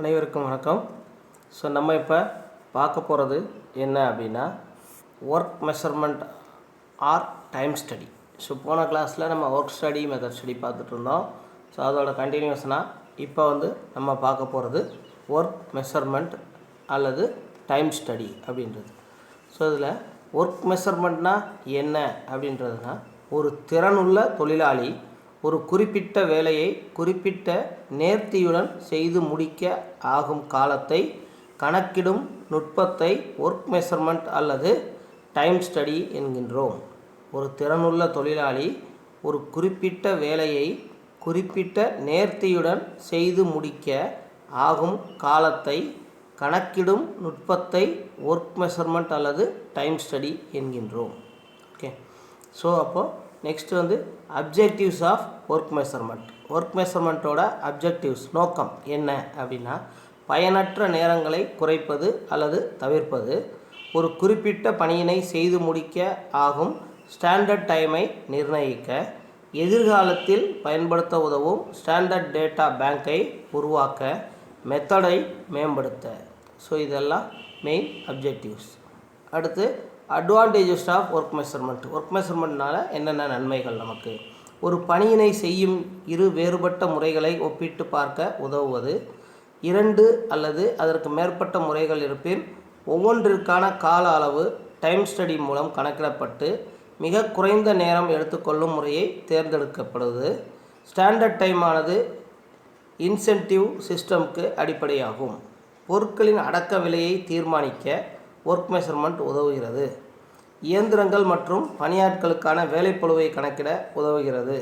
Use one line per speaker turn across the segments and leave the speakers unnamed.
அனைவருக்கும் வணக்கம். ஸோ நம்ம இப்போ பார்க்க போகிறது என்ன அப்படின்னா work measurement or time study. So போன கிளாஸில் நம்ம ஒர்க் ஸ்டடி மெத்தட் ஸ்டடி பார்த்துட்டு இருந்தோம். ஸோ அதோட கண்டினியூஷனாக இப்போ நம்ம பார்க்க போகிறது ஒர்க் மெஷர்மெண்ட் அல்லது டைம் ஸ்டடி அப்படின்றது. ஸோ இதில் ஒர்க் மெஷர்மெண்ட்னா என்ன அப்படின்றதுனா, ஒரு திறனுள்ள தொழிலாளி ஒரு குறிப்பிட்ட வேலையை குறிப்பிட்ட நேர்த்தியுடன் செய்து முடிக்க ஆகும் காலத்தை கணக்கிடும் நுட்பத்தை ஒர்க் மெஷர்மெண்ட் அல்லது டைம் ஸ்டடி என்கின்றோம். ஒரு திறனுள்ள தொழிலாளி ஒரு குறிப்பிட்ட வேலையை குறிப்பிட்ட நேர்த்தியுடன் செய்து முடிக்க ஆகும் காலத்தை கணக்கிடும் நுட்பத்தை ஒர்க் மெஷர்மெண்ட் அல்லது டைம் ஸ்டடி என்கின்றோம். ஓகே. ஸோ அப்போது next objectives of work measurement. Work மெஷர்மெண்ட்டோட அப்ஜெக்டிவ்ஸ் நோக்கம் என்ன அப்படின்னா, பயனற்ற நேரங்களை குறைப்பது அல்லது தவிர்ப்பது, ஒரு குறிப்பிட்ட பணியினை செய்து முடிக்க ஆகும் ஸ்டாண்டர்ட் டைமை நிர்ணயிக்க, எதிர்காலத்தில் பயன்படுத்த உதவும் ஸ்டாண்டர்ட் டேட்டா பேங்கை உருவாக்க, மெத்தடை மேம்படுத்த. ஸோ இதெல்லாம் மெயின் அப்ஜெக்டிவ்ஸ். அடுத்து advantages of work measurement. Work மெஷர்மெண்ட்னால என்னென்ன நன்மைகள் நமக்கு? ஒரு பணியினை செய்யும் இரு வேறுபட்ட முறைகளை ஒப்பிட்டு பார்க்க உதவுவது, 2 அல்லது அதற்கு மேற்பட்ட முறைகள் இருப்பின் ஒவ்வொன்றிற்கான கால அளவு டைம் ஸ்டடி மூலம் கணக்கிடப்பட்டு மிக குறைந்த நேரம் எடுத்துக்கொள்ளும் முறையை தேர்ந்தெடுக்கப்படுவது, ஸ்டாண்டர்ட் டைமானது இன்சென்டிவ் சிஸ்டம்க்கு அடிப்படையாகும். பொருட்களின் அடக்க விலையை தீர்மானிக்க ஒர்க் மெஷர்மெண்ட் உதவுகிறது. இயந்திரங்கள் மற்றும் பணியாட்களுக்கான வேலைப்பளுவை கணக்கிட உதவுகிறது.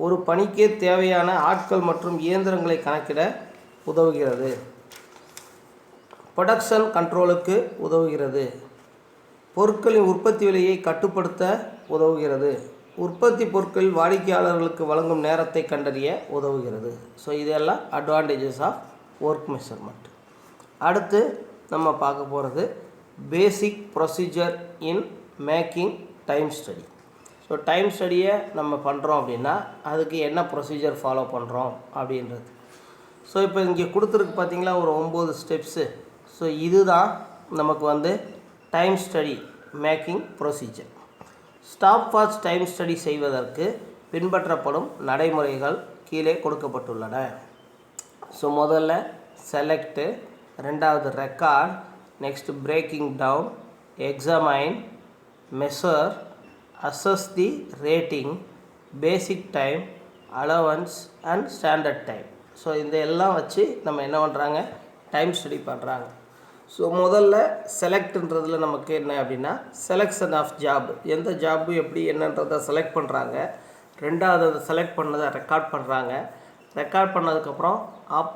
ஒரு பணிக்கு தேவையான ஆட்கள் மற்றும் இயந்திரங்களை கணக்கிட உதவுகிறது. ப்ரொடக்ஷன் கண்ட்ரோலுக்கு உதவுகிறது. பொருட்களின் உற்பத்தி விலையை கட்டுப்படுத்த உதவுகிறது. உற்பத்தி பொருட்கள் வாடிக்கையாளர்களுக்கு வழங்கும் நேரத்தை கண்டறிய உதவுகிறது. ஸோ இதெல்லாம் அட்வான்டேஜஸ் ஆஃப் ஒர்க் மெஷர்மெண்ட். அடுத்து நம்ம பார்க்க போகிறது basic procedure in making time study. So time ஸ்டடியை நம்ம பண்ணுறோம் அப்படின்னா அதுக்கு என்ன ப்ரொசீஜர் ஃபாலோ பண்ணுறோம் அப்படின்றது. ஸோ இப்போ இங்கே கொடுத்துருக்கு பார்த்திங்களா ஒரு 9 ஸ்டெப்ஸு. ஸோ இதுதான் நமக்கு time study making procedure. Stop watch time study செய்வதற்கு பின்பற்றப்படும் நடைமுறைகள் கீழே கொடுக்கப்பட்டுள்ளன. ஸோ முதல்ல செலக்டு, ரெண்டாவது record, next breaking down, examine, measure, assess the rating, basic time, allowance and standard time. So இந்த எல்லாம் வச்சு நம்ம என்ன பண்ணுறாங்க, டைம் ஸ்டடி பண்ணுறாங்க. ஸோ முதல்ல செலக்ட்ன்றதில் நமக்கு என்ன அப்படின்னா, செலெக்ஷன் ஆஃப் ஜாப், எந்த ஜாப்பு எப்படி என்னன்றதை செலக்ட் பண்ணுறாங்க. ரெண்டாவது அதை செலக்ட் பண்ணதை ரெக்கார்ட் பண்ணுறாங்க. ரெக்கார்ட் பண்ணதுக்கப்புறம்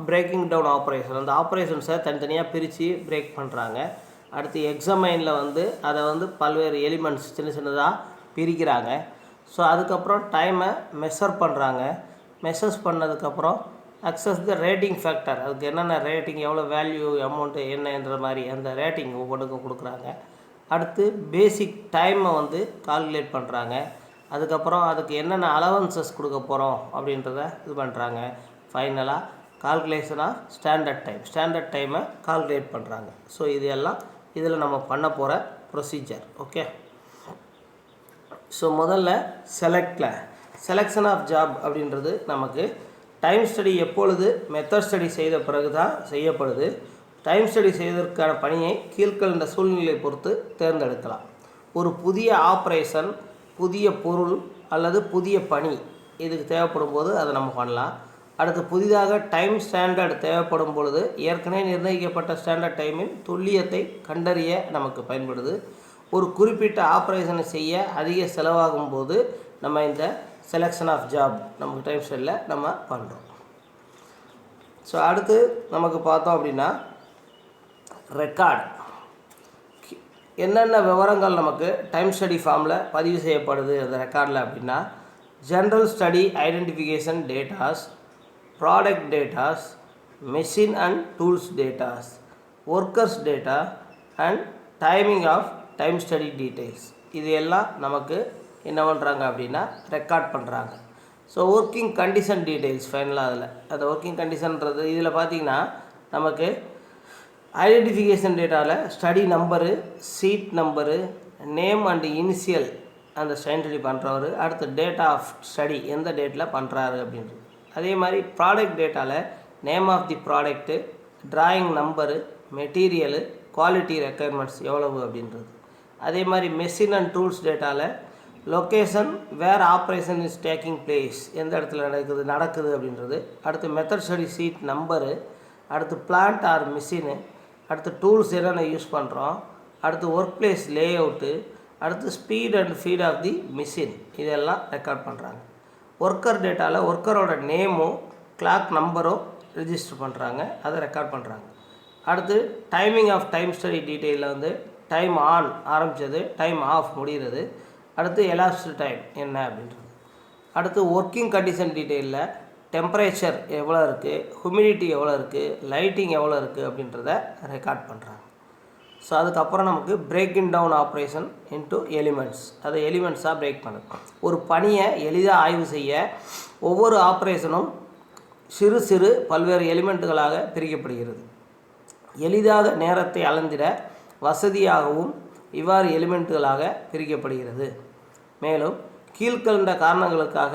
பிரேக்கிங் டவுன் ஆப்ரேஷன், அந்த ஆப்ரேஷன்ஸை தனித்தனியாக பிரித்து பிரேக் பண்ணுறாங்க. அடுத்து எக்ஸாமைனில் அதை பல்வேறு எலிமெண்ட்ஸ் சின்ன சின்னதாக பிரிக்கிறாங்க. ஸோ அதுக்கப்புறம் டைமை மெஷர் பண்ணுறாங்க. மெஷர்ஸ் பண்ணதுக்கப்புறம் அக்சஸ் த ரேட்டிங் ஃபேக்டர், அதுக்கு என்னென்ன ரேட்டிங், எவ்வளோ வேல்யூ, அமௌண்ட்டு என்னன்ற மாதிரி அந்த ரேட்டிங் ஒவ்வொன்றுக்கும் கொடுக்குறாங்க. அடுத்து பேசிக் டைமை கால்குலேட் பண்ணுறாங்க. அதுக்கப்புறம் அதுக்கு என்னென்ன அலவன்சஸ் கொடுக்க போகிறோம் அப்படின்றத இது பண்ணுறாங்க. ஃபைனலாக கால்குலேஷன் ஆஃப் ஸ்டாண்டர்ட் டைமை கால்குலேட் பண்ணுறாங்க. ஸோ இது எல்லாம் இதில் நம்ம பண்ண போகிற ப்ரொசீஜர். ஓகே. ஸோ முதல்ல செலெக்ஷன் ஆஃப் ஜாப் அப்படின்றது நமக்கு டைம் ஸ்டடி எப்பொழுது மெத்தட் ஸ்டடி செய்த பிறகு தான் செய்யப்படுது. டைம் ஸ்டடி செய்வதற்கான பணியை கீழ்கண்ட சூழ்நிலையை பொறுத்து தேர்ந்தெடுக்கலாம். ஒரு புதிய ஆப்ரேஷன், புதிய பொருள் அல்லது புதிய பணி இதுக்கு தேவைப்படும் போது அதை நம்ம பண்ணலாம். அடுத்து புதிதாக டைம் ஸ்டாண்டர்ட் தேவைப்படும் பொழுது ஏற்கனவே நிர்ணயிக்கப்பட்ட ஸ்டாண்டர்ட் டைமின் துல்லியத்தை கண்டறிய நமக்கு பயன்படுது. ஒரு குறிப்பிட்ட ஆப்ரேஷனை செய்ய அதிக செலவாகும் போது நம்ம இந்த செலெக்ஷன் ஆஃப் ஜாப் நமக்கு டைம் ஸ்டடியில் நம்ம பண்ணுறோம். ஸோ அடுத்து நமக்கு பார்த்தோம் அப்படின்னா ரெக்கார்ட், என்னென்ன விவரங்கள் நமக்கு டைம் ஸ்டடி ஃபார்மில் பதிவு செய்யப்படுது அந்த ரெக்கார்டில் அப்படின்னா, general study identification datas, product datas, machine and tools datas, workers data and timing of time study details. இது எல்லாம் நமக்கு என்ன பண்ணுறாங்க அப்படின்னா ரெக்கார்ட் பண்ணுறாங்க. ஸோ ஒர்க்கிங் கண்டிஷன் டீட்டெயில்ஸ் ஃபைனலாக அதில் அந்த ஒர்க்கிங் கண்டிஷன்றது இதில் பார்த்திங்கன்னா நமக்கு ஐடென்டிஃபிகேஷன் டேட்டாவில் study number, sheet number, name and initial அந்த ஸ்டடி பண்ணுறவர், அடுத்து டேட் ஆஃப் ஸ்டடி எந்த டேட்டில் பண்ணுறாரு அப்படின்றது. அதே மாதிரி ப்ராடக்ட் டேட்டாவில் name of the product, drawing number, material, quality requirements எவ்வளவு அப்படின்றது. அதே மாதிரி மெஷின் அண்ட் டூல்ஸ் டேட்டாவில் location, where operation is taking place, எந்த இடத்துல நடக்குது அப்படின்றது. அடுத்து மெத்தட் ஸ்டடி சீட் நம்பரு, அடுத்து பிளான்ட் ஆர் மிஷினு, அடுத்து டூல்ஸ் என்னென்ன யூஸ் பண்ணுறோம், அடுத்து ஒர்க் பிளேஸ் லே அவுட்டு, அடுத்து speed and feed of the machine, இதெல்லாம் ரெக்கார்ட் பண்ணுறாங்க. ஒர்க்கர் டேட்டாவில் ஒர்க்கரோட நேமும் கிளாக் நம்பரும் ரிஜிஸ்டர் பண்ணுறாங்க, அதை ரெக்கார்ட் பண்ணுறாங்க. அடுத்து டைமிங் ஆஃப் டைம் ஸ்டடி டீட்டெயிலில் வந்து டைம் ஆன் ஆரம்பித்தது, டைம் ஆஃப் முடிகிறது, அடுத்து எலாஸ்ட் டைம் என்ன அப்படின்றது. அடுத்து ஒர்க்கிங் கண்டிஷன் டீட்டெயிலில் டெம்பரேச்சர் எவ்வளோ இருக்குது, ஹுமிடிட்டி எவ்வளோ இருக்குது, லைட்டிங் எவ்வளோ இருக்குது அப்படின்றத ரெக்கார்ட் பண்ணுறாங்க. ஸோ அதுக்கப்புறம் நமக்கு breaking down operation into elements, அதை எலிமெண்ட்ஸாக பிரேக் பண்ணுது. ஒரு பணியை எளிதாக ஆய்வு செய்ய ஒவ்வொரு ஆப்ரேஷனும் சிறு சிறு பல்வேறு எலிமெண்ட்டுகளாக பிரிக்கப்படுகிறது. எளிதாக நேரத்தை அளந்திட வசதியாகவும் இவ்வாறு எலிமெண்ட்டுகளாக பிரிக்கப்படுகிறது. மேலும் கீழ்கண்ட காரணங்களுக்காக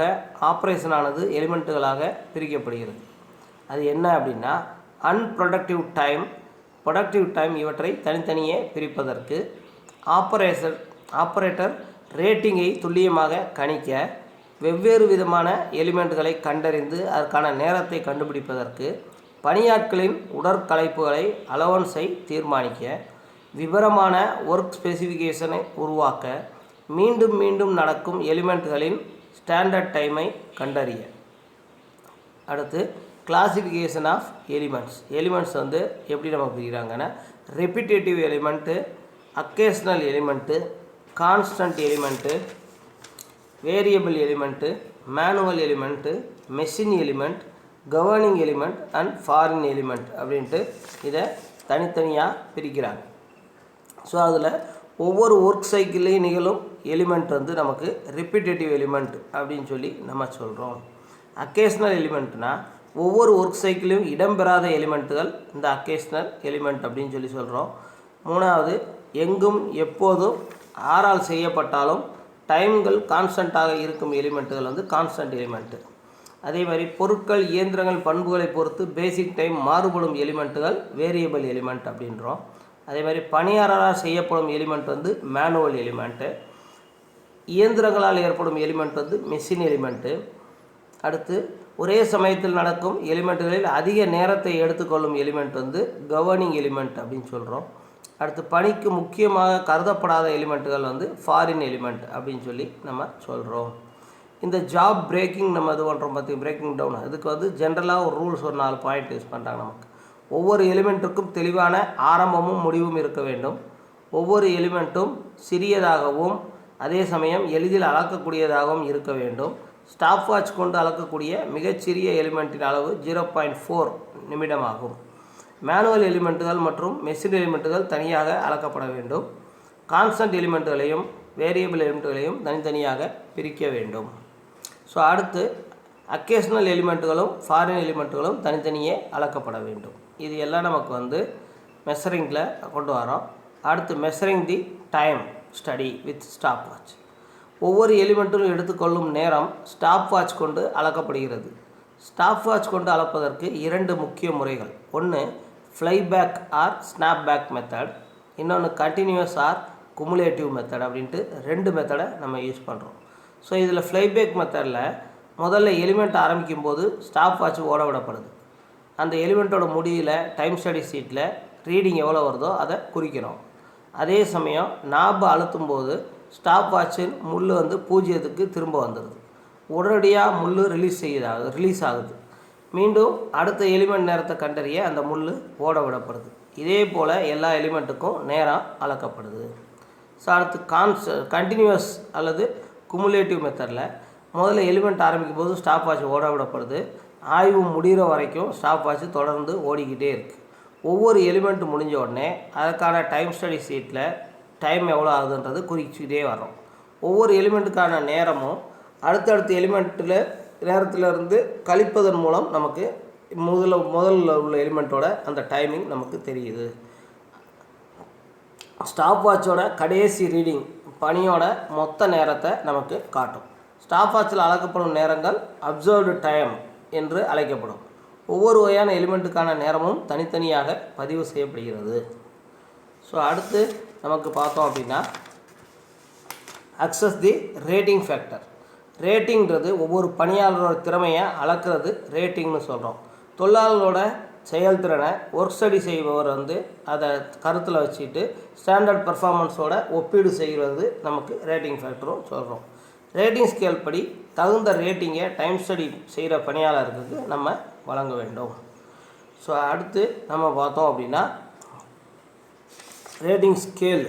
ஆப்ரேஷனானது எலிமெண்ட்டுகளாக பிரிக்கப்படுகிறது. அது என்ன அப்படின்னா, அன்ப்ரொடக்டிவ் டைம், ப்ரொடக்டிவ் டைம், இவற்றை தனித்தனியே பிரிப்பதற்கு, ஆப்பரேட்டர் ரேட்டிங்கை துல்லியமாக கணிக்க, வெவ்வேறு விதமான எலிமெண்ட்டுகளை கண்டறிந்து அதற்கான நேரத்தை கண்டுபிடிப்பதற்கு, பணியாட்களின் உடற்களைப்புகளை அலவன்ஸை தீர்மானிக்க, விவரமான ஒர்க் ஸ்பெசிஃபிகேஷனை உருவாக்க, மீண்டும் மீண்டும் நடக்கும் எலிமெண்ட்டுகளின் ஸ்டாண்டர்ட் டைமை கண்டறிய. அடுத்து கிளாசிஃபிகேஷன் ஆஃப் எலிமெண்ட்ஸ். எலிமெண்ட்ஸ் வந்து எப்படி நம்ம பிரிக்கிறாங்கன்னா, repetitive element, occasional element, constant element, variable element, manual element, machine element, governing element and foreign element அப்படின்ட்டு இதை தனித்தனியாக பிரிக்கிறாங்க. ஸோ அதில் ஒவ்வொரு ஒர்க் சைக்கிள்லேயும் நிகழும் எலிமெண்ட் வந்து நமக்கு ரிப்பீட்டேட்டிவ் எலிமெண்ட் அப்படின்னு சொல்லி நம்ம சொல்கிறோம். அக்கேஷ்னல் எலிமெண்ட்னா ஒவ்வொரு ஒர்க் சைக்கிளையும் இடம்பெறாத எலிமெண்ட்டுகள் இந்த அக்கேஷ்னல் எலிமெண்ட் அப்படின்னு சொல்லி சொல்கிறோம். மூணாவது, எங்கும் எப்போதும் ஆரால் செய்யப்பட்டாலும் டைம்கள் கான்ஸ்டண்ட்டாக இருக்கும் எலிமெண்ட்டுகள் வந்து கான்ஸ்டன்ட் எலிமெண்ட்டு. அதே மாதிரி பொருட்கள், இயந்திரங்கள், பண்புகளை பொறுத்து பேசிக் டைம் மாறுபடும் எலிமெண்ட்டுகள் வேரியபிள் எலிமெண்ட் அப்படின்றோம். அதே மாதிரி பணியாளரால் செய்யப்படும் எலிமெண்ட் வந்து மேனுவல் எலிமெண்ட்டு. இயந்திரங்களால் ஏற்படும் எலிமெண்ட் வந்து மெஷின் எலிமெண்ட்டு. அடுத்து ஒரே சமயத்தில் நடக்கும் எலிமெண்ட்டுகளில் அதிக நேரத்தை எடுத்துக்கொள்ளும் எலிமெண்ட் வந்து கவர்னிங் எலிமெண்ட் அப்படின்னு சொல்கிறோம். அடுத்து பணிக்கு முக்கியமாக கருதப்படாத எலிமெண்ட்டுகள் வந்து ஃபாரின் எலிமெண்ட் அப்படின்னு சொல்லி நம்ம சொல்கிறோம். இந்த ஜாப் பிரேக்கிங் நம்ம இது பண்ணுறோம் பார்த்திங்க, பிரேக்கிங் டவுன், இதுக்கு வந்து ஜென்ரலாக ஒரு ரூல்ஸ், ஒரு 4 பாயிண்ட் யூஸ் பண்ணுறாங்க. நமக்கு ஒவ்வொரு எலிமெண்ட்டுக்கும் தெளிவான ஆரம்பமும் முடிவும் இருக்க வேண்டும். ஒவ்வொரு எலிமெண்ட்டும் சிறியதாகவும் அதே சமயம் எளிதில் அளக்கக்கூடியதாகவும் இருக்க வேண்டும். ஸ்டாப் வாட்ச் கொண்டு அளக்கக்கூடிய மிகச்சிறிய எலிமெண்ட்டின் அளவு 0.4 நிமிடம் ஆகும். மேனுவல் எலிமெண்ட்டுகள் மற்றும் மெஷின் எலிமெண்ட்டுகள் தனியாக அளக்கப்பட வேண்டும். கான்ஸ்டன்ட் எலிமெண்ட்டுகளையும் வேரியபிள் எலிமெண்ட்டுகளையும் தனித்தனியாக பிரிக்க வேண்டும். ஸோ அடுத்து அக்கேஷ்னல் எலிமெண்ட்டுகளும் ஃபாரின் எலிமெண்ட்டுகளும் தனித்தனியே அளக்கப்பட வேண்டும். இது எல்லாம் நமக்கு வந்து மெஷரிங்கில் கொண்டு வரோம். அடுத்து measuring the time study with stop watch. ஒவ்வொரு எலிமெண்ட்டும் எடுத்துக்கொள்ளும் நேரம் ஸ்டாப் வாட்ச் கொண்டு அளக்கப்படுகிறது. ஸ்டாப் வாட்ச் கொண்டு அளப்பதற்கு 2 முக்கிய முறைகள். ஒன்று ஃப்ளைபேக் ஆர் ஸ்னாப்பேக் மெத்தட், இன்னொன்று கண்டினியூஸ் ஆர் குமுலேட்டிவ் மெத்தட் அப்படின்ட்டு 2 மெத்தடை நம்ம யூஸ் பண்ணுறோம். ஸோ இதில் ஃப்ளைபேக் மெத்தடில் முதல்ல எலிமெண்ட் ஆரம்பிக்கும் போது ஸ்டாப் வாட்ச் ஓட விடப்படுது. அந்த எலிமெண்ட்டோட முடிவில் டைம் ஸ்டடி ஷீட்டில் ரீடிங் எவ்வளோ வருதோ அதை குறிக்கிறோம். அதே சமயம் நாபை அழுத்தும் போது ஸ்டாப் வாட்சின் முள் வந்து 0க்கு திரும்ப வந்துடுது. உடனடியாக முள் ரிலீஸ் ஆகுது. மீண்டும் அடுத்த எலிமெண்ட் நேரத்தை கண்டறிய அந்த முள் ஓட விடப்படுது. இதே போல் எல்லா எலிமெண்ட்டுக்கும் நேரம் அளக்கப்படுது. ஸோ அடுத்து கண்டினியூஸ் அல்லது குமுலேட்டிவ் மெத்தடில் முதல்ல எலிமெண்ட் ஆரம்பிக்கும் போது ஸ்டாப் வாட்ச் ஓட விடப்படுது. ஆய்வு முடிகிற வரைக்கும் ஸ்டாப் வாட்ச் தொடர்ந்து ஓடிக்கிட்டே இருக்குது. ஒவ்வொரு எலிமெண்ட் முடிஞ்ச உடனே அதுக்கான டைம் ஸ்டடி ஷீட்டில் டைம் எவ்வளோ ஆகுதுன்றது குறிச்சிக்கிட்டே வரோம். ஒவ்வொரு எலிமெண்ட்டுக்கான நேரமும் அடுத்தடுத்த எலிமெண்ட்டில் நேரத்திலிருந்து கழிப்பதன் மூலம் நமக்கு முதல்ல உள்ள எலிமெண்ட்டோட அந்த டைமிங் நமக்கு தெரியுது. ஸ்டாப் வாட்சோட கடைசி ரீடிங் பணியோட மொத்த நேரத்தை நமக்கு காட்டும். ஸ்டாப் வாட்சில் அளக்கப்படும் நேரங்கள் அப்சர்வ்டு டைம் என்று அழைக்கப்படும். ஒவ்வொரு வகையான எலிமெண்ட்டுக்கான நேரமும் தனித்தனியாக பதிவு செய்யப்படுகிறது. ஸோ அடுத்து நமக்கு பார்த்தோம் அப்படின்னா அக்சஸ் தி ரேட்டிங் ஃபேக்டர். ரேட்டிங்கிறது ஒவ்வொரு பணியாளரோட திறமையை அளக்கிறது ரேட்டிங்னு சொல்கிறோம். தொழிலாளர்களோட செயல்திறனை ஒர்க் ஸ்டடி செய்பவர் அதை கருத்தில் வச்சுட்டு ஸ்டாண்டர்ட் பர்ஃபார்மன்ஸோட ஒப்பீடு செய்கிறது நமக்கு ரேட்டிங் ஃபேக்டரும் சொல்கிறோம். ரேட்டிங் ஸ்கேல் படி தகுந்த ரேட்டிங்கை டைம் ஸ்டடி செய்கிற பணியாளருக்கு நம்ம வழங்க வேண்டும். ஸோ அடுத்து நம்ம பார்த்தோம் அப்படின்னா ரேட்டிங் ஸ்கேல்.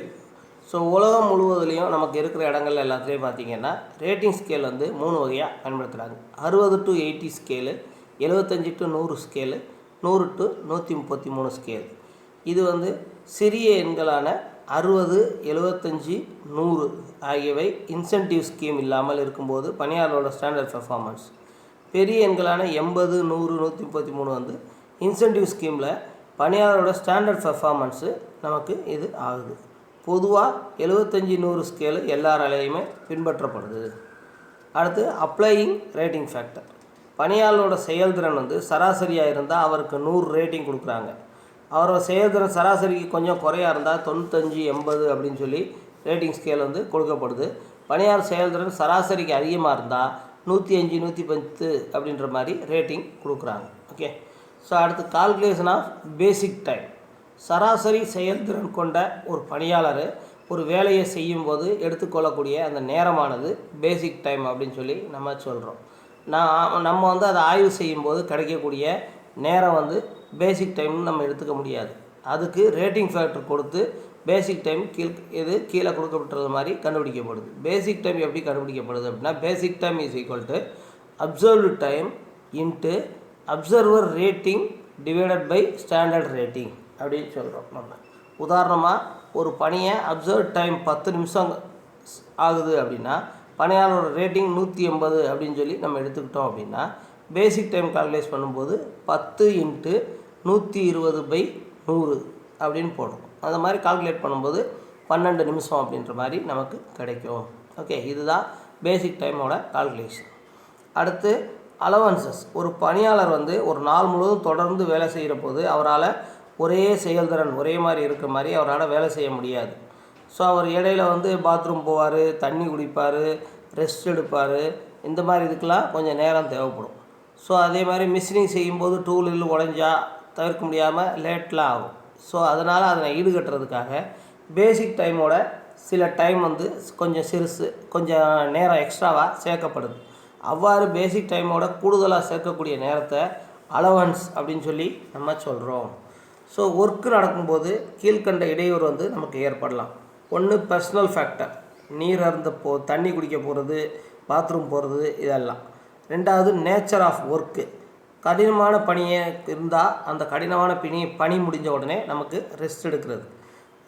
ஸோ உலகம் முழுவதுலேயும் நமக்கு இருக்கிற இடங்கள் எல்லாத்துலேயும் பார்த்திங்கன்னா ரேட்டிங் ஸ்கேல் 3 வகையாக பயன்படுத்துகிறாங்க. 60 to 80 scale, 75 to 100 scale, 100 to 133 scale. இது சிறிய எண்களான 60, 75, 100 ஆகியவை இன்சென்டிவ் ஸ்கீம் இல்லாமல் இருக்கும்போது பணியாளரோட ஸ்டாண்டர்ட் பர்ஃபார்மன்ஸ். பெரிய எண்களான 80, 100, 133 இன்சென்டிவ் ஸ்கீமில் பணியாளரோட ஸ்டாண்டர்ட் பர்ஃபார்மன்ஸு நமக்கு இது ஆகுது. பொதுவாக 75, 100 ஸ்கேலு எல்லாராலையுமே பின்பற்றப்படுது. அடுத்து அப்ளையிங் ரேட்டிங் ஃபேக்டர். பணியாளரோட செயல்திறன் சராசரியாக இருந்தால் அவருக்கு 100 ரேட்டிங் கொடுக்குறாங்க. அவரோட செயல்திறன் சராசரிக்கு கொஞ்சம் குறையாக இருந்தால் 95, 80 அப்படின்னு சொல்லி ரேட்டிங் ஸ்கேல் கொடுக்கப்படுது. பணியாளர் செயல்திறன் சராசரிக்கு அதிகமாக இருந்தால் 105, 110 அப்படின்ற மாதிரி ரேட்டிங் கொடுக்குறாங்க. ஓகே. ஸோ அடுத்து கால்குலேஷன் ஆஃப் பேசிக் டைம். சராசரி செயல்திறன் கொண்ட ஒரு பணியாளர் ஒரு வேலையை செய்யும்போது எடுத்துக்கொள்ளக்கூடிய அந்த நேரமானது பேசிக் டைம் அப்படின்னு சொல்லி நம்ம சொல்கிறோம். நம்ம அதை ஆய்வு செய்யும்போது கிடைக்கக்கூடிய நேரம் பேசிக் டைம்னு நம்ம எடுத்துக்க முடியாது. அதுக்கு ரேட்டிங் ஃபேக்டர் கொடுத்து பேசிக் டைம் கீழே கொடுக்கப்பட்டது மாதிரி கண்டுபிடிக்கப்படுது. பேசிக் டைம் எப்படி கண்டுபிடிக்கப்படுது அப்படின்னா basic time is equal to observed time into observer rating divided by standard rating அப்படின்னு சொல்கிறோம். நம்ம உதாரணமாக ஒரு பணியை அப்சர்வ் டைம் 10 நிமிஷம் ஆகுது அப்படின்னா பணியாளரோட ரேட்டிங் 180 அப்படின்னு சொல்லி நம்ம எடுத்துக்கிட்டோம் அப்படின்னா பேசிக் டைம் கால்குலேட் பண்ணும்போது 10 × 120/100 அப்படின்னு போடுறோம். அந்த மாதிரி கால்குலேட் பண்ணும்போது 12 நிமிஷம் அப்படின்ற மாதிரி நமக்கு கிடைக்கும். ஓகே, இதுதான் பேசிக் டைமோட கால்குலேஷன். அடுத்து அலவன்சஸ். ஒரு பணியாளர் ஒரு நாள் முழுவதும் தொடர்ந்து வேலை செய்கிற போது அவரால் ஒரே செயல்திறன் ஒரே மாதிரி இருக்க மாதிரி அவரால் வேலை செய்ய முடியாது. ஸோ அவர் இடையில பாத்ரூம் போவார், தண்ணி குடிப்பார், ரெஸ்ட் எடுப்பார். இந்த மாதிரி இதுக்கெலாம் கொஞ்சம் நேரம் தேவைப்படும். ஸோ அதே மாதிரி மிஷினிங் செய்யும்போது டூல் உடைஞ்சா தவிர்க்க முடியாமல் லேட்லாம் ஆகும். ஸோ அதனால் அதனை ஈடுகட்டுறதுக்காக பேசிக் டைமோட சில டைம் கொஞ்சம் சிறுசு கொஞ்சம் நேரம் எக்ஸ்ட்ராவாக சேர்க்கப்படுது. அவ்வாறு பேசிக் டைமோட கூடுதலாக சேர்க்கக்கூடிய நேரத்தை அலவன்ஸ் அப்படின்னு சொல்லி நம்ம சொல்கிறோம். ஸோ ஒர்க்கு நடக்கும்போது கீழ்கண்ட இடையூறு நமக்கு ஏற்படலாம். ஒன்று பர்சனல் ஃபேக்டர், நீர் அருந்த தண்ணி குடிக்க போகிறது, பாத்ரூம் போகிறது, இதெல்லாம். ரெண்டாவது நேச்சர் ஆஃப் ஒர்க்கு. கடினமான பணியை இருந்தால் அந்த கடினமான பணி முடிஞ்ச உடனே நமக்கு ரெஸ்ட் எடுக்கிறது.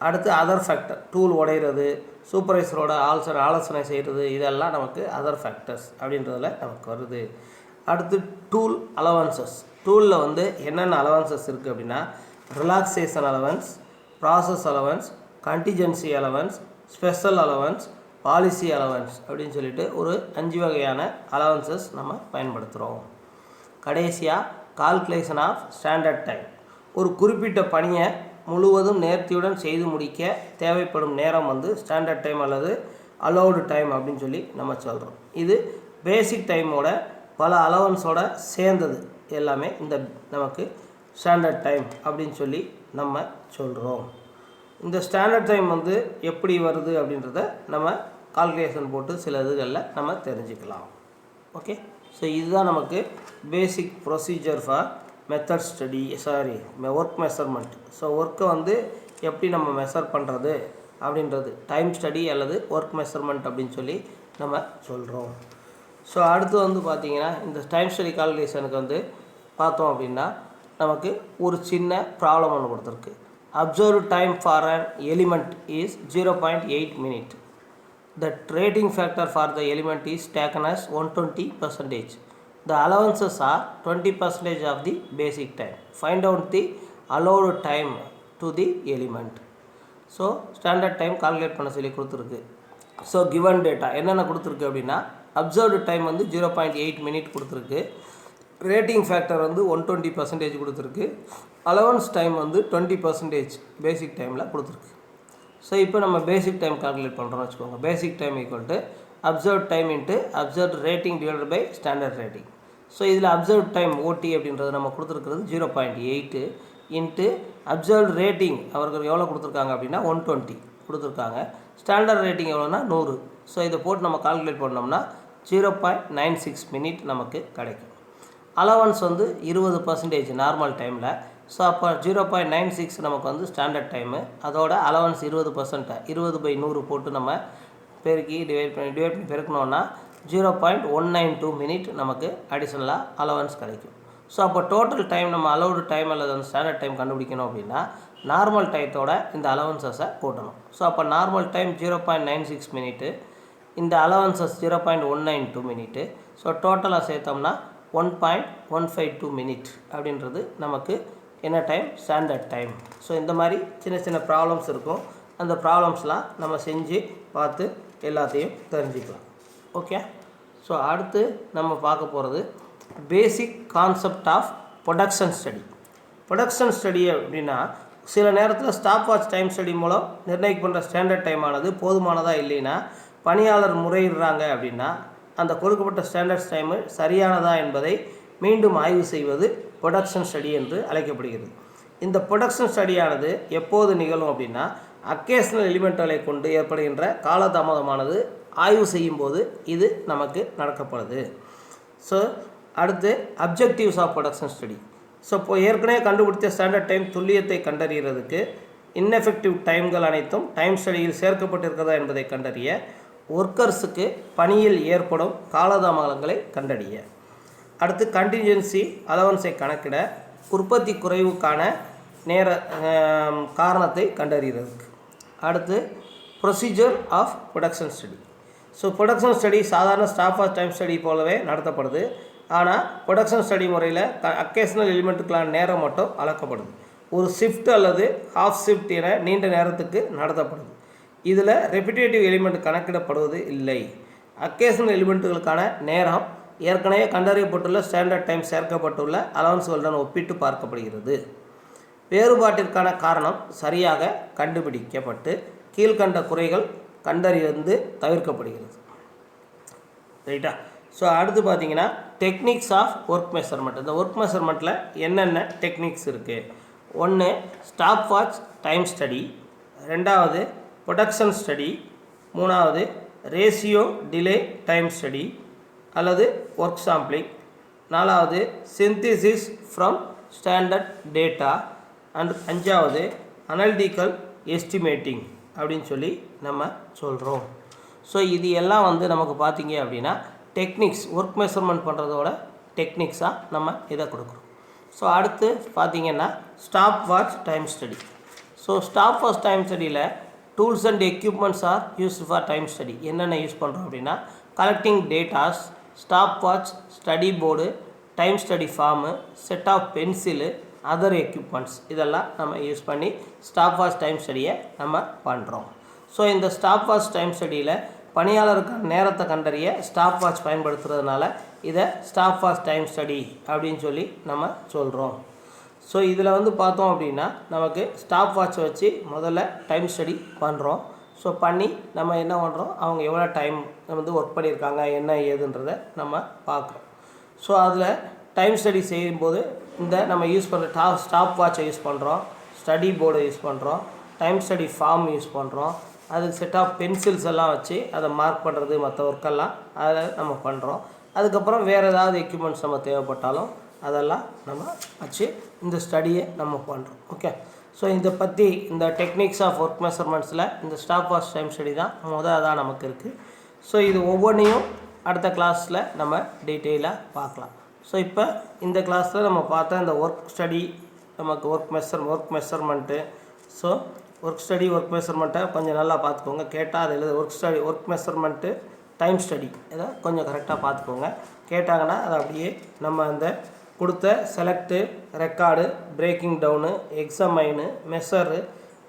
அடுத்து அதர் ஃபேக்டர், டூல் உடையிறது, சூப்பர்வைசரோட ஆலோசனை செய்கிறது, இதெல்லாம் நமக்கு அதர் ஃபேக்டர்ஸ் அப்படின்றதில் நமக்கு வருது. அடுத்து டூல் அலவன்சஸ். டூலில் என்னென்ன அலவன்சஸ் இருக்குது அப்படின்னா relaxation allowance, process allowance, contingency allowance, special allowance, policy allowance அப்படின்னு சொல்லிட்டு ஒரு 5 வகையான அலவன்சஸ் நம்ம பயன்படுத்துகிறோம். கடைசியாக கால்குலேஷன் ஆஃப் ஸ்டாண்டர்ட் டைம். ஒரு குறிப்பிட்ட பணியை முழுவதும் நேர்த்தியுடன் செய்து முடிக்க தேவைப்படும் நேரம் ஸ்டாண்டர்ட் டைம் அல்லது அலோவ்டு டைம் அப்படின்னு சொல்லி நம்ம சொல்கிறோம். இது பேசிக் டைமோட பல அலவன்ஸோட சேர்ந்தது எல்லாமே இந்த நமக்கு ஸ்டாண்டர்ட் டைம் அப்படின்னு சொல்லி நம்ம சொல்கிறோம். இந்த ஸ்டாண்டர்ட் டைம் எப்படி வருது அப்படின்றத நம்ம கால்குலேஷன் போட்டு சில இதுகளில் நம்ம தெரிஞ்சுக்கலாம். ஓகே, ஸோ இதுதான் நமக்கு basic procedure for method study work measurement. So ஒர்க்கை எப்படி நம்ம மெஷர் பண்ணுறது அப்படின்றது டைம் ஸ்டடி அல்லது ஒர்க் மெஷர்மெண்ட் அப்படின்னு சொல்லி நம்ம சொல்கிறோம். ஸோ அடுத்து பார்த்திங்கன்னா இந்த டைம் ஸ்டடி கால்குலேஷனுக்கு பார்த்தோம் அப்படின்னா நமக்கு ஒரு சின்ன ப்ராப்ளம் ஒன்று கொடுத்துருக்கு. Observed time for an element is 0.8 minute. The rating factor for the element is taken as 120%. The allowances are 20% of the basic time. Find out the allowed time to the element. So standard time calculate பண்ண சொல்லி கொடுத்துருக்கு. So given data என்னென்ன கொடுத்துருக்கு அப்படின்னா, observed time வந்து 0.8 minute கொடுத்துருக்கு. Rating factor வந்து 120% கொடுத்துருக்கு. அலவன்ஸ் டைம் வந்து 20% பேசிக் டைமில் கொடுத்துருக்கு. ஸோ இப்போ நம்ம பேசிக் டைம் கால்குலேட் பண்ணுறோம்னு வச்சுக்கோங்க. Basic time equal to observed time into observed rating divided by standard rating. So இதில் அப்சர்வ்ட் டைம் ஓடி அப்படின்றது நம்ம கொடுத்துருக்கிறது 0.8 இன்ட்டு அப்சர்வ்ட் ரேட்டிங் அவர்கள் எவ்வளோ கொடுத்துருக்காங்க அப்படின்னா 120 கொடுத்துருக்காங்க. ஸ்டாண்டர்ட் ரேட்டிங் எவ்வளோனா 100. ஸோ இதை போட்டு நம்ம கால்குலேட் பண்ணோம்னா 0.96 மினிட் நமக்கு கிடைக்கும். அலவன்ஸ் வந்து 20% நார்மல் டைமில். ஸோ அப்போ 0.96 நமக்கு வந்து ஸ்டாண்டர்ட் டைமு, அதோட அலவன்ஸ் 20%, 20/100 போட்டு நம்ம பெருக்கி டிவைட் பண்ணி பெருக்கணுன்னா 0.192 மினிட் நமக்கு அடிஷ்னலாக அலவன்ஸ் கிடைக்கும். ஸோ அப்போ டோட்டல் டைம் நம்ம அலௌடு டைம் அல்லது அந்த ஸ்டாண்டர்ட் டைம் கண்டுபிடிக்கணும் அப்படின்னா நார்மல் டைத்தோட இந்த அலவன்சஸை கூட்டணும். ஸோ அப்போ நார்மல் டைம் 0.96 மினிட்டு, இந்த அலவன்சஸ் 0.192 மினிட்டு. ஸோ டோட்டலாக சேர்த்தோம்னா 1.152 மினிட் அப்படின்றது நமக்கு என்ன டைம், ஸ்டாண்டர்ட் டைம். ஸோ இந்த மாதிரி சின்ன சின்ன ப்ராப்ளம்ஸ் இருக்கும். அந்த ப்ராப்ளம்ஸ்லாம் நம்ம செஞ்சு பார்த்து எல்லாத்தையும் தெரிஞ்சுக்கலாம். ஓகே. ஸோ அடுத்து நம்ம பார்க்க போகிறது basic concept of production study. Production study அப்படின்னா சில நேரத்தில் ஸ்டாப் வாட்ச் டைம் ஸ்டடி மூலம் நிர்ணயிக்கப்படுற ஸ்டாண்டர்ட் டைம் ஆனது போதுமானதாக இல்லைன்னா பணியாளர் முறையிடுறாங்க அப்படின்னா அந்த கொடுக்கப்பட்ட ஸ்டாண்டர்ட் டைமு சரியானதா என்பதை மீண்டும் ஆய்வு செய்வது ப்ரொடக்ஷன் ஸ்டடி என்று அழைக்கப்படுகிறது. இந்த ப்ரொடக்ஷன் ஸ்டடியானது எப்போது நிகழும் அப்படின்னா அக்கேஷனல் எலிமெண்ட்களை கொண்டு ஏற்படுகின்ற காலதாமதமானது ஆய்வு செய்யும்போது இது நமக்கு நடக்கப்படுது. ஸோ அடுத்து objectives of production study. So இப்போ ஏற்கனவே கண்டுபிடித்த ஸ்டாண்டர்ட் டைம் துல்லியத்தை கண்டறிகிறதுக்கு இன்எஃபெக்டிவ் டைம்கள் அனைத்தும் டைம் ஸ்டடியில் சேர்க்கப்பட்டிருக்கிறதா என்பதை கண்டறிய, ஒர்க்கர்ஸுக்கு பணியில் ஏற்படும் காலதாமதங்களை கண்டறிய, அடுத்து கண்டின்ஜென்சி அலவன்ஸை கணக்கிட, உற்பத்தி குறைவுக்கான நேர காரணத்தை கண்டறிகிறதுக்கு, அடுத்து procedure of production study. So production study சாதாரண ஸ்டாப் வாட்ச் டைம் ஸ்டடி போலவே நடத்தப்படுது. ஆனால் ப்ரொடக்ஷன் ஸ்டடி முறையில் அக்கேஷனல் எலிமெண்ட்டுக்கெலாம் நேரம் மட்டும் அளக்கப்படுது. ஒரு ஷிஃப்ட் அல்லது ஹாஃப் ஷிஃப்ட் என நீண்ட நேரத்துக்கு நடத்தப்படுது. இதில் ரெப்பிட்டேட்டிவ் எலிமெண்ட் கணக்கிடப்படுவது இல்லை. அக்கேஷனல் எலிமெண்ட்டுகளுக்கான நேரம் ஏற்கனவே கண்டறியப்பட்டுள்ள ஸ்டாண்டர்ட் டைம் சேர்க்கப்பட்டுள்ள அலவன்ஸ்களுடன் ஒப்பிட்டு பார்க்கப்படுகிறது. வேறுபாட்டிற்கான காரணம் சரியாக கண்டுபிடிக்கப்பட்டு கீழ்கண்ட குறைகள் கண்டறிந்து தவிர்க்கப்படுகிறது. ரைட்டா. ஸோ அடுத்து பார்த்தீங்கன்னா டெக்னிக்ஸ் ஆஃப் ஒர்க் மெஷர்மெண்ட். இந்த ஒர்க் மெஷர்மெண்ட்டில் என்னென்ன டெக்னிக்ஸ் இருக்குது? ஒன்று ஸ்டாப் வாட்ச் டைம் ஸ்டடி, ரெண்டாவது ப்ரொடக்ஷன் ஸ்டடி, மூணாவது ரேஷியோ டிலே டைம் ஸ்டடி அல்லது ஒர்க் சாம்பிளிங், நாலாவது synthesis from standard data, and அஞ்சாவது அனலிட்டிக்கல் எஸ்டிமேட்டிங் அப்படின்னு சொல்லி நம்ம சொல்கிறோம். ஸோ இது எல்லாம் வந்து நமக்கு பார்த்தீங்க அப்படின்னா டெக்னிக்ஸ், ஒர்க் மெஷர்மெண்ட் பண்ணுறதோட டெக்னிக்ஸாக நம்ம இதை கொடுக்குறோம். ஸோ அடுத்து பார்த்திங்கன்னா stop watch time study. So stop watch time ஸ்டடியில் tools and equipments are used for time study. என்னென்ன யூஸ் பண்ணுறோம் அப்படின்னா collecting datas, stop watch, study board, time study form, set of pencil, other equipments, இதெல்லாம் நம்ம use பண்ணி stop watch time ஸ்டடியை நம்ம பண்ணுறோம். ஸோ இந்த ஸ்டாப் வாட்ச் டைம் ஸ்டடியில் பணியாளருக்கு நேரத்தை கண்டறிய ஸ்டாப் வாட்ச் பயன்படுத்துறதுனால இதை ஸ்டாப் வாட்ச் டைம் ஸ்டடி அப்படின்னு சொல்லி நம்ம சொல்கிறோம். ஸோ இதில் வந்து பார்த்தோம் அப்படின்னா நமக்கு ஸ்டாப் வாட்சை வச்சு முதல்ல டைம் ஸ்டடி பண்ணுறோம். ஸோ பண்ணி நம்ம என்ன பண்ணுறோம், அவங்க எவ்வளோ டைம் வந்து ஒர்க் பண்ணியிருக்காங்க என்ன ஏதுன்றதை நம்ம பார்க்குறோம். ஸோ அதில் டைம் ஸ்டடி செய்யும்போது இந்த நம்ம யூஸ் பண்ணுற ஸ்டாப் வாட்சை யூஸ் பண்ணுறோம், ஸ்டடி போர்டை யூஸ் பண்ணுறோம், டைம் ஸ்டடி ஃபார்ம் யூஸ் பண்ணுறோம், அதுக்கு செட் ஆஃப் பென்சில்ஸ் எல்லாம் வச்சு அதை மார்க் பண்ணுறது மற்ற ஒர்க்கெல்லாம் அதில் நம்ம பண்ணுறோம். அதுக்கப்புறம் வேறு ஏதாவது எக்யூப்மெண்ட்ஸ் நம்ம தேவைப்பட்டாலும் அதெல்லாம் நம்ம வச்சு இந்த ஸ்டடியை நம்ம பண்ணுறோம். ஓகே. ஸோ இதை பற்றி இந்த டெக்னிக்ஸ் ஆஃப் ஒர்க் மெஷர்மெண்ட்ஸில் இந்த ஸ்டாப் வாட்ச் டைம் ஸ்டடி தான் தான் நமக்கு இருக்குது. ஸோ இது ஒவ்வொன்றையும் அடுத்த கிளாஸில் நம்ம டீட்டெயிலாக பார்க்கலாம். ஸோ இப்போ இந்த கிளாஸில் நம்ம பார்த்தா இந்த ஒர்க் ஸ்டடி, நமக்கு work measurement. So work study, work மெஷர்மெண்ட்டை கொஞ்சம் நல்லா பார்த்துக்கோங்க. கேட்டால் அது எழுது ஒர்க் மெஷர்மெண்ட்டு டைம் ஸ்டடி இதை கொஞ்சம் கரெக்டாக பார்த்துக்கோங்க. கேட்டாங்கன்னா அதை அப்படியே நம்ம அந்த கொடுத்த select, record, breaking down, examine, measure,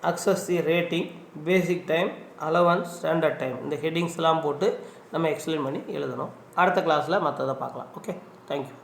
assess the rating, basic time, allowance, standard time இந்த ஹெட்டிங்ஸ்லாம் போட்டு நம்ம எக்ஸ்பிளைன் பண்ணி எழுதணும். அடுத்த கிளாஸில் மற்றதை பார்க்கலாம். Okay, thank you.